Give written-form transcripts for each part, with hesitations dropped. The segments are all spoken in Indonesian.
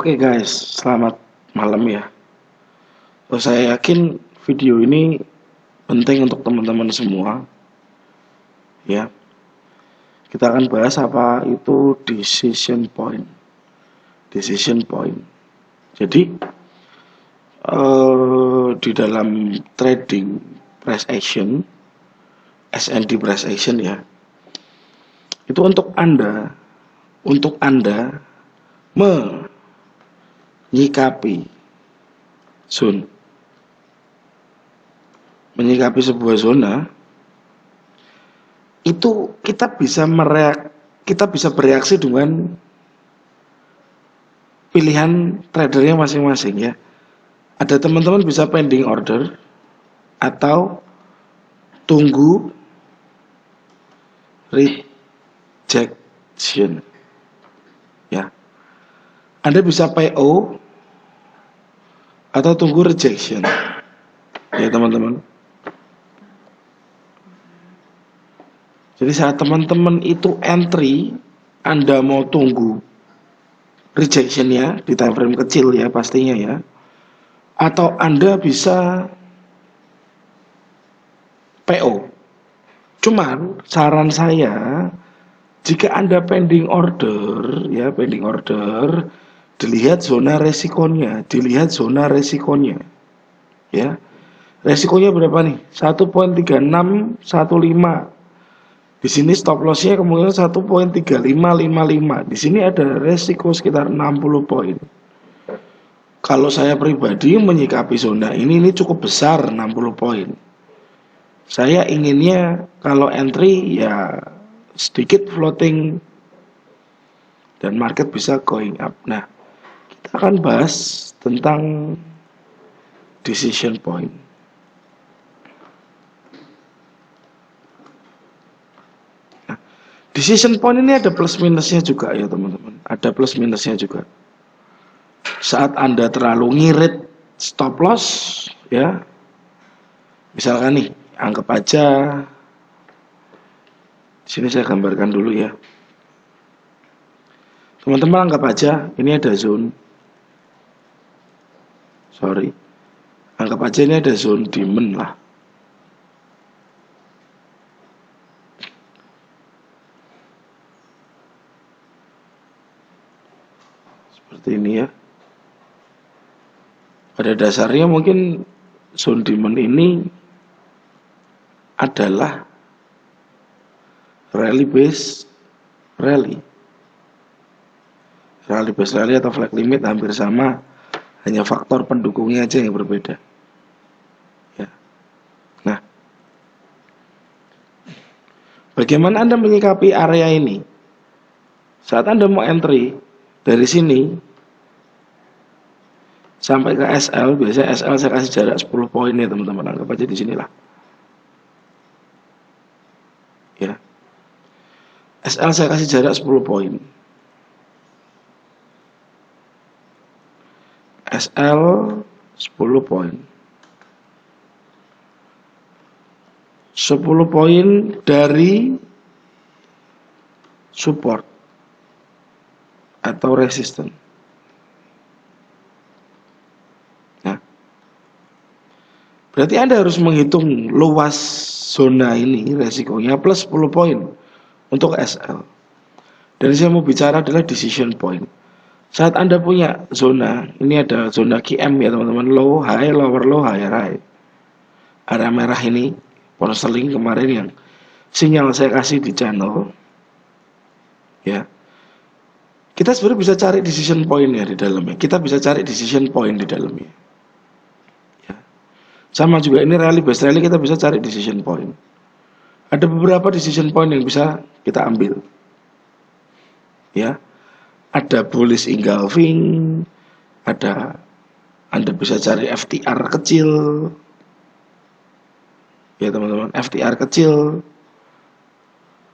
Oke guys, selamat malam ya. Saya yakin video ini penting untuk teman-teman semua ya. Kita akan bahas apa itu decision point. Decision point. Jadi di dalam trading price action, S&D price action ya, itu untuk Anda menyikapi sebuah zona, itu kita bisa bereaksi dengan pilihan tradernya masing-masing ya. Ada teman-teman bisa pending order atau tunggu rejection ya. Anda bisa PO atau tunggu rejection ya teman-teman. Jadi saat teman-teman itu entry, Anda mau tunggu rejectionnya di time frame kecil ya pastinya ya, atau Anda bisa PO. Cuman saran saya, jika Anda pending order dilihat zona resikonya ya. Resikonya berapa nih? 1.3615. Di sini stop lossnya kemungkinan 1.3555. Di sini ada resiko sekitar 60 poin. Kalau saya pribadi menyikapi zona ini cukup besar, 60 poin. Saya inginnya kalau entry ya sedikit floating dan market bisa going up. Nah, kita akan bahas tentang decision point. Nah, decision point ini ada plus minusnya juga ya teman-teman. Ada plus minusnya juga. Saat Anda terlalu ngirit stop loss ya, misalkan nih, anggap aja di sini saya gambarkan dulu ya. Teman-teman anggap aja ini ada zone. Anggap aja ini ada zone demand lah. Seperti ini ya. Pada dasarnya mungkin zone demand ini adalah rally base rally atau flag limit hampir sama, hanya faktor pendukungnya aja yang berbeda ya. Nah, bagaimana Anda menyikapi area ini? Saat Anda mau entry dari sini sampai ke SL, biasanya SL saya kasih jarak 10 poin ya teman-teman, anggap aja di sinilah ya. SL saya kasih jarak 10 poin. SL 10 poin. 10 poin dari support atau resisten. Nah, berarti Anda harus menghitung luas zona ini resikonya plus 10 poin untuk SL. Dan saya mau bicara adalah decision point. Saat Anda punya zona, ini ada zona QM ya teman-teman, low, high, lower, low, higher, high. Area merah ini, pound sterling kemarin yang sinyal saya kasih di channel, ya. Kita sebenarnya bisa cari decision point ya di dalamnya. Kita bisa cari decision point di dalamnya. Ya. Sama juga ini rally base rally, kita bisa cari decision point. Ada beberapa decision point yang bisa kita ambil. Ya. Ada bullish engulfing, ada Anda bisa cari FTR kecil, ya teman-teman, FTR kecil,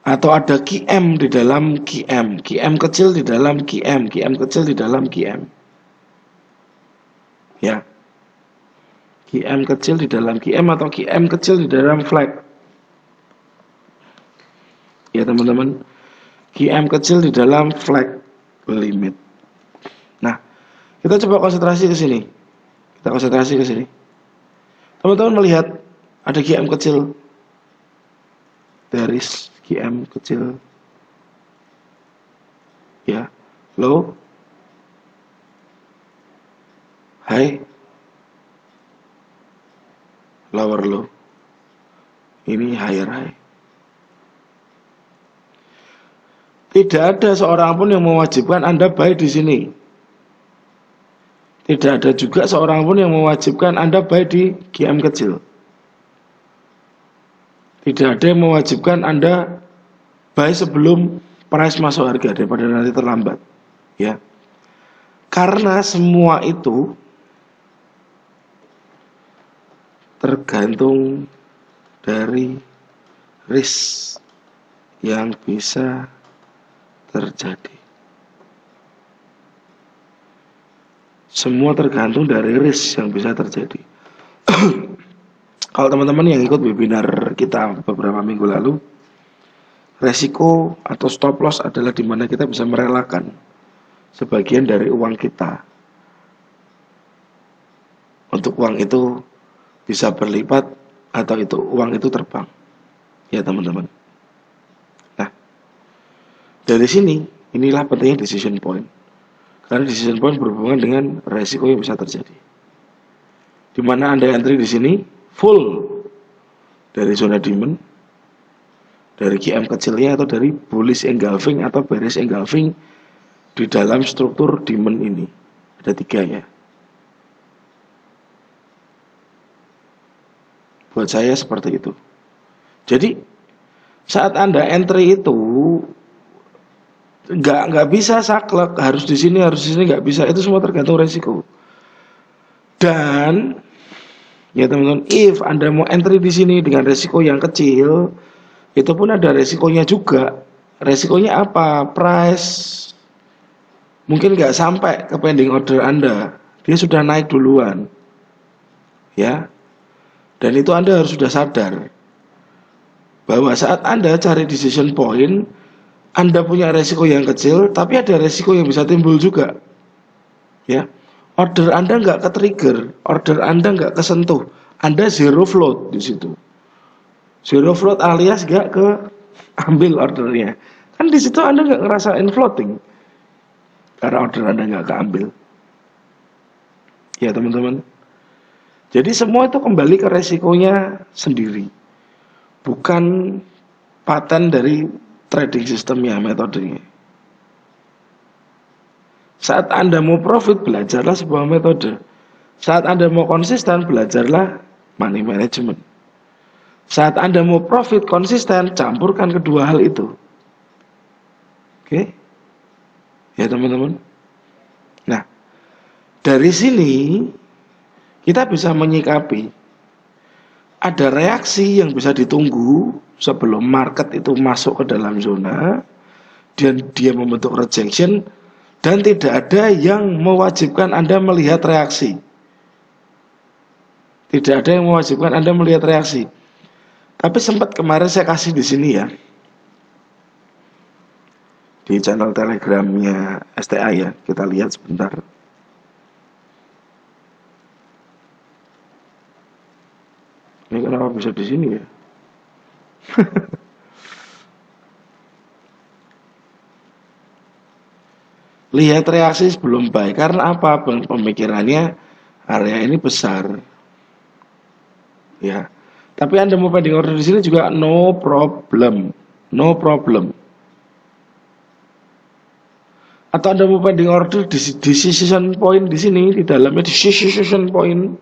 atau ada QM di dalam QM, QM kecil di dalam QM, QM kecil di dalam QM, ya, QM kecil di dalam QM atau QM kecil di dalam flag, ya teman-teman, QM kecil di dalam flag limit. Nah, Kita coba konsentrasi ke sini. Kita konsentrasi ke sini. Teman-teman melihat ada GM kecil, garis GM kecil, ya, low, high, lower low. Ini higher high. Tidak ada seorang pun yang mewajibkan Anda buy di sini. Tidak ada juga seorang pun yang mewajibkan Anda buy di GM kecil. Tidak ada yang mewajibkan Anda buy sebelum price masuk harga daripada nanti terlambat. Ya. Karena semua itu tergantung dari risk yang bisa terjadi. Semua tergantung dari risk yang bisa terjadi. Kalau teman-teman yang ikut webinar kita beberapa minggu lalu, resiko atau stop loss adalah di mana kita bisa merelakan sebagian dari uang kita untuk uang itu bisa berlipat atau uang itu terbang. Ya teman-teman. Nah, dari sini inilah pentingnya decision point. Karena decision point berhubungan dengan resiko yang bisa terjadi. Di mana Anda entry di sini full dari zona demand, dari GM kecilnya atau dari bullish engulfing atau bearish engulfing di dalam struktur demand ini. Ada 3 ya. Buat saya seperti itu. Jadi saat Anda entry itu nggak bisa saklek, harus di sini nggak bisa. Itu semua tergantung resiko. Dan ya teman-teman, if Anda mau entry di sini dengan resiko yang kecil, itu pun ada resikonya juga. Resikonya apa? Price mungkin nggak sampai ke pending order Anda, dia sudah naik duluan, ya. Dan itu Anda harus sudah sadar bahwa saat Anda cari decision point, Anda punya resiko yang kecil, tapi ada resiko yang bisa timbul juga, ya. Order Anda nggak ke-trigger, order Anda nggak kesentuh, Anda zero float di situ. Zero float alias nggak ke ambil ordernya. Kan di situ Anda nggak ngerasain floating, karena order Anda nggak keambil. Ya teman-teman. Jadi semua itu kembali ke resikonya sendiri. Bukan paten dari trading sistemnya, metodenya. Saat Anda mau profit, belajarlah sebuah metode. Saat Anda mau konsisten, belajarlah money management. Saat Anda mau profit konsisten, campurkan kedua hal itu. Oke? Ya teman-teman. Nah, dari sini kita bisa menyikapi ada reaksi yang bisa ditunggu sebelum market itu masuk ke dalam zona dan dia membentuk rejection, dan tidak ada yang mewajibkan Anda melihat reaksi. Tidak ada yang mewajibkan Anda melihat reaksi. Tapi sempat kemarin saya kasih di sini ya, di channel telegramnya STA ya, kita lihat sebentar. Ini kenapa bisa di sini ya? Lihat reaksi sebelum buy. Karena apa? Pemikirannya area ini besar. Ya. Tapi Anda mau pending order di sini juga no problem. No problem. Atau Anda mau pending order di decision point di sini, di dalamnya decision point.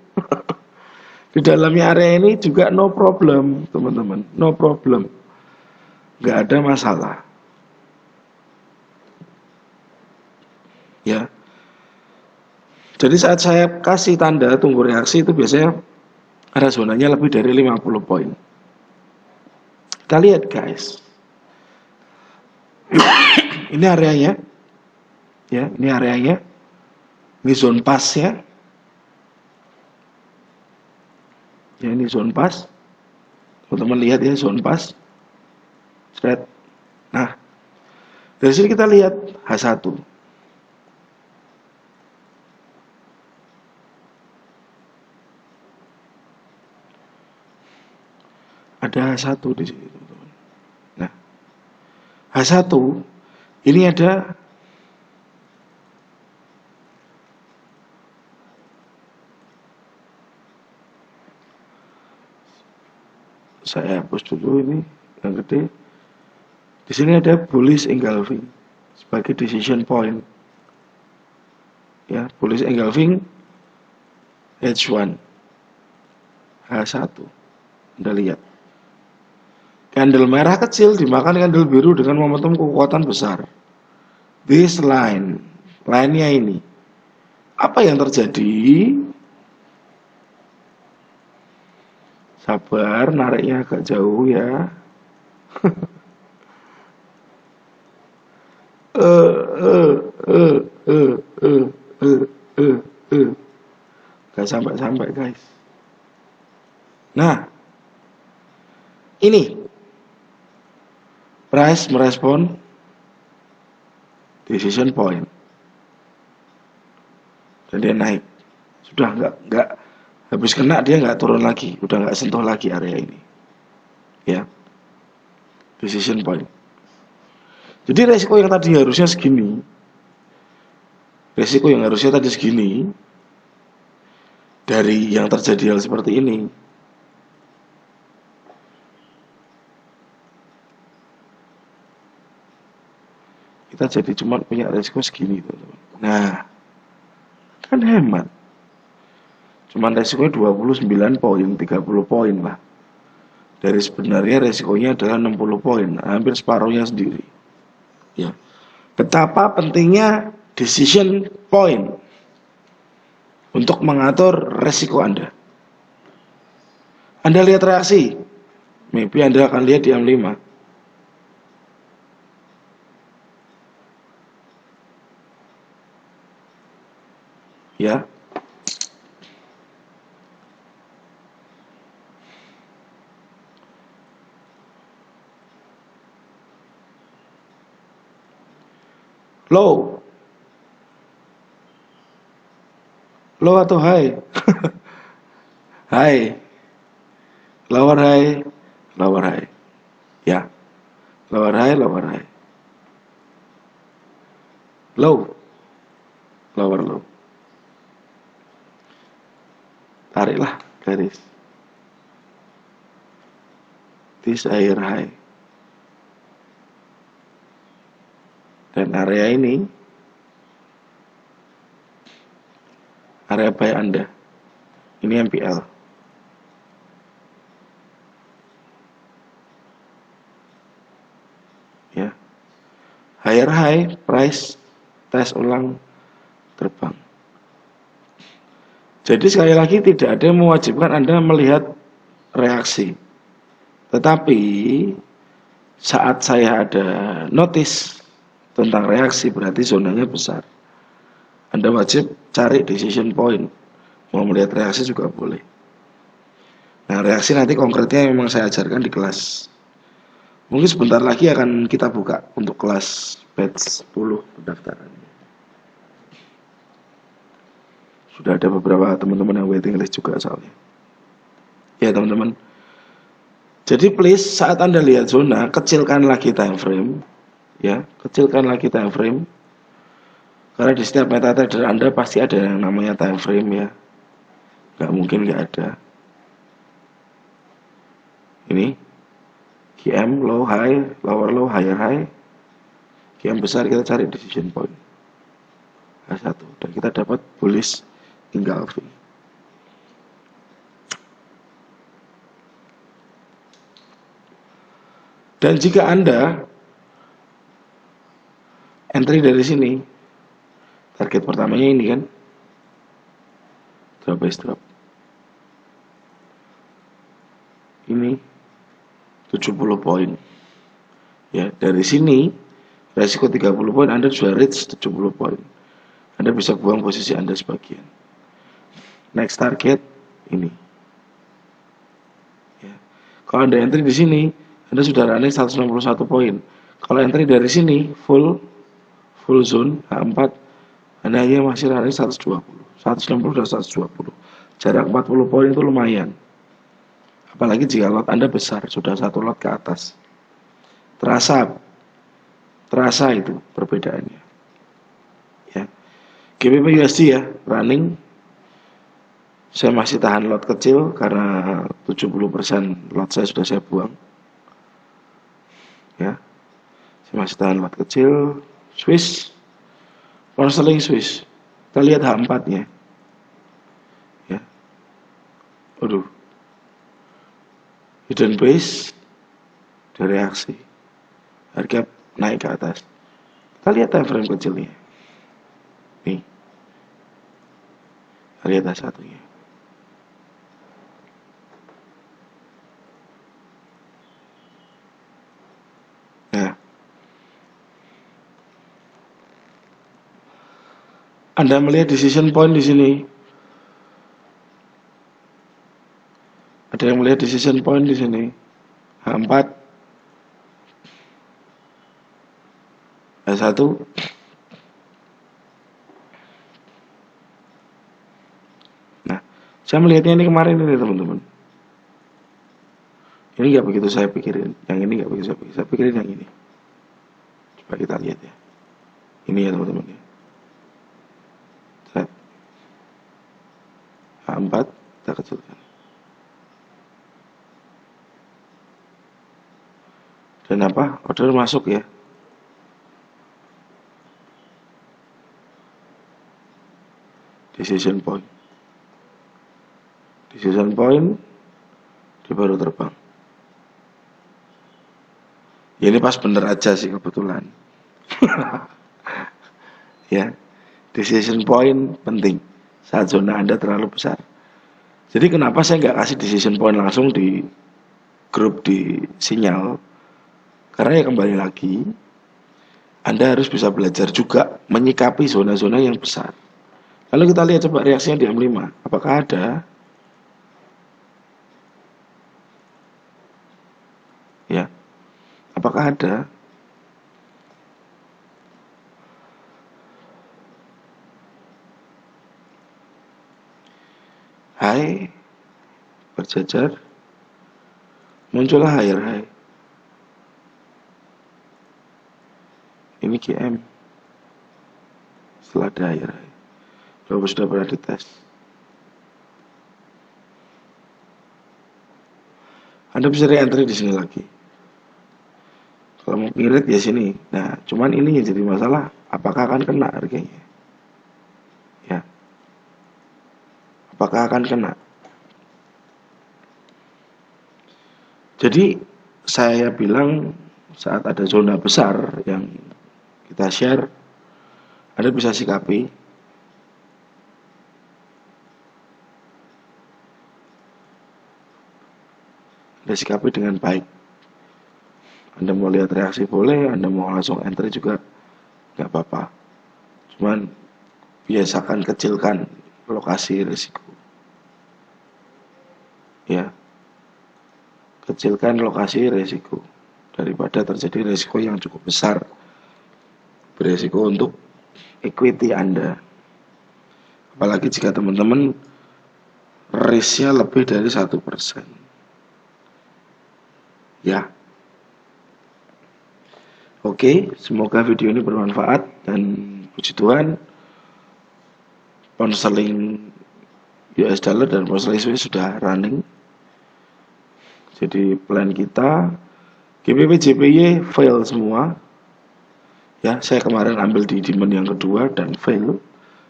Di dalamnya area ini juga no problem, teman-teman. No problem. Nggak ada masalah. Ya. Jadi saat saya kasih tanda tunggu reaksi itu biasanya ada zonanya lebih dari 50 poin. Kita lihat guys. Ini areanya. Ya, ini areanya. Ini zone pass ya. Ya, ini zone pass. Teman-teman lihat ya, zone pass. Straight. Nah, dari sini kita lihat H1. H1 di sini, teman-teman. Nah, H1 ini ada saya hapus dulu ini yang gede. Di sini ada bullish engulfing sebagai decision point. Ya, bullish engulfing H1 H1. Anda lihat. Candle merah kecil dimakan candle biru dengan momentum kekuatan besar. This line, line-nya ini. Apa yang terjadi? Sabar, nariknya agak jauh ya. Gak sampai-sampai guys. Nah, ini price merespon decision point dan dia naik. Sudah nggak habis kena dia nggak turun lagi, udah nggak sentuh lagi area ini. Ya, decision point. Jadi resiko yang tadi harusnya segini, resiko yang harusnya tadi segini, dari yang terjadi hal seperti ini, kita jadi cuma punya resiko segini, teman-teman. Nah, kan hemat. Cuman resikonya 29 poin, 30 poin lah. Dari sebenarnya resikonya adalah 60 poin, hampir separuhnya sendiri. Ya. Betapa pentingnya decision point untuk mengatur resiko Anda. Anda lihat reaksi, maybe Anda akan lihat di M5. Ya. Low atau high? High. Lower high, lower high. Ya. Lower high, lower high. Low. Lower low. Tariklah garis. This higher high. Dan area ini area buy Anda. Ini MPL. Ya. Higher high, price tes ulang terbang. Jadi sekali lagi tidak ada yang mewajibkan Anda melihat reaksi. Tetapi saat saya ada notice tentang reaksi berarti zonanya besar. Anda wajib cari decision point. Mau melihat reaksi juga boleh. Nah, reaksi nanti konkretnya memang saya ajarkan di kelas. Mungkin sebentar lagi akan kita buka untuk kelas batch 10 pendaftaran. Sudah ada beberapa teman-teman yang waiting list juga soalnya. Ya teman-teman. Jadi please saat Anda lihat zona, kecilkan lagi time frame. Ya, kecilkan lagi time frame. Karena di setiap MetaTrader Anda pasti ada yang namanya time frame ya. Nggak mungkin nggak ada. Ini QM low high, lower low, higher high. QM besar kita cari decision point H1 dan kita dapat bullish engulfing. Dan jika Anda entry dari sini, target pertamanya ini kan, drop by drop. Ini 70 poin. Ya, dari sini resiko 30 poin Anda sudah reach 70 poin. Anda bisa buang posisi Anda sebagian. Next target ini. Ya. Kalau Anda entry di sini, Anda sudah running 161 poin. Kalau entry dari sini full zone H4, Anda hanya masih running 120. 160 dan 120. Jarak 40 poin itu lumayan. Apalagi jika lot Anda besar, sudah satu lot ke atas. Terasa, terasa itu perbedaannya. Ya. GBP USD ya, running. Saya masih tahan lot kecil karena 70% lot saya sudah saya buang. Ya. Saya masih tahan lot kecil. Swiss, pound sterling Swiss. Kita lihat H4-nya. Ya. Waduh. Hidden base, ada reaksi. Harga naik ke atas. Kita lihat time frame kecilnya. Nih. Kita lihat satunya. Nah, Anda melihat decision point di sini. Ada yang melihat decision point di sini. H4, H1. Nah, saya melihatnya ini kemarin ini teman-teman. Ini nggak begitu saya pikirin. Yang ini nggak begitu saya pikirin. Saya pikirin yang ini. Coba kita lihat ya. Ini ya teman-teman ya. H4 kita kecilkan. Dan apa? Order masuk ya. Decision point. Decision point dia baru terbang. Ya ini pas bener aja sih kebetulan. Ya. Decision point penting saat zona Anda terlalu besar. Jadi kenapa saya nggak kasih decision point langsung di grup di sinyal? Karena ya kembali lagi, Anda harus bisa belajar juga menyikapi zona-zona yang besar. Lalu kita lihat coba reaksinya di M5. Apakah ada? Ya. Apakah ada? High berjajar, muncullah higher high. Ini GM. Setelah ada higher high. Bapak sudah pernah dites. Anda bisa re-entry di sini lagi. Kalau mau ngirit ya sini. Nah, cuman ini yang jadi masalah, apakah akan kena harganya? Ya. Apakah akan kena? Jadi saya bilang saat ada zona besar yang kita share, Anda bisa sikapi. Anda sikapi dengan baik. Anda mau lihat reaksi boleh, Anda mau langsung entry juga nggak apa-apa. Cuman biasakan kecilkan lokasi risiko. Ya, kecilkan lokasi risiko daripada terjadi risiko yang cukup besar. Beresiko untuk equity Anda. Apalagi jika teman-teman risknya lebih dari 1%. Ya. Oke, semoga video ini bermanfaat dan puji Tuhan pound sterling US dollar dan pound sterling Swiss sudah running. Jadi plan kita GBP JPY fail semua. Ya, saya kemarin ambil di demand yang kedua dan fail.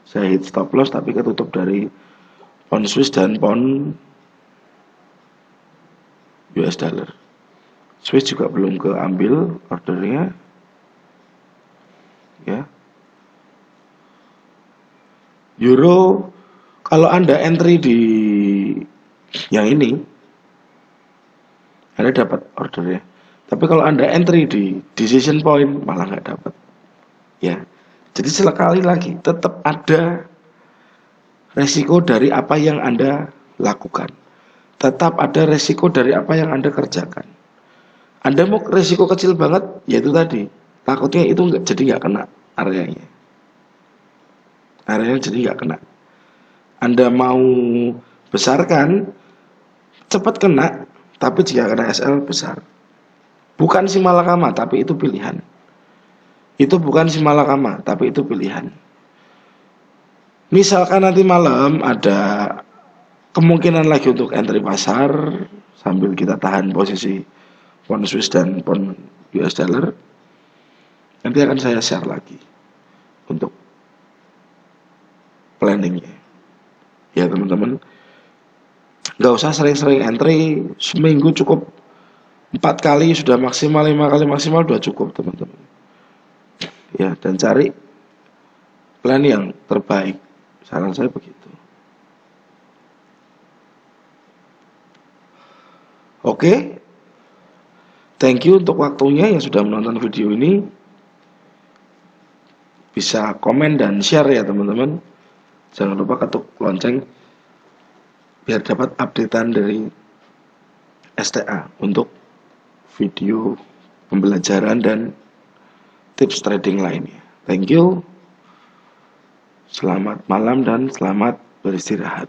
Saya hit stop loss tapi ketutup dari pound Swiss dan pound US dollar. Swiss juga belum keambil ordernya. Ya. Euro kalau Anda entry di yang ini Anda dapat ordernya. Tapi kalau Anda entry di decision point malah nggak dapat. Ya. Jadi sekali lagi tetap ada resiko dari apa yang Anda lakukan. Tetap ada resiko dari apa yang Anda kerjakan. Anda mau resiko kecil banget, yaitu tadi. Takutnya itu jadi nggak kena areanya. Areanya jadi nggak kena. Anda mau besarkan, cepat kena, tapi jika kena SL besar. Bukan si malakama, tapi itu pilihan. Itu bukan si malakama, tapi itu pilihan. Misalkan nanti malam ada kemungkinan lagi untuk entry pasar sambil kita tahan posisi pound Swiss dan pound US dollar, nanti akan saya share lagi untuk planningnya. Ya teman-teman, nggak usah sering-sering entry, seminggu cukup 4 kali sudah maksimal, 5 kali maksimal sudah cukup teman-teman. Ya, dan cari plan yang terbaik, saran saya begitu. Oke, thank you untuk waktunya yang sudah menonton video ini. Bisa komen dan share ya teman-teman. Jangan lupa ketuk lonceng biar dapat updatean dari STA untuk video pembelajaran dan tips trading lainnya. Thank you. Selamat malam dan selamat beristirahat.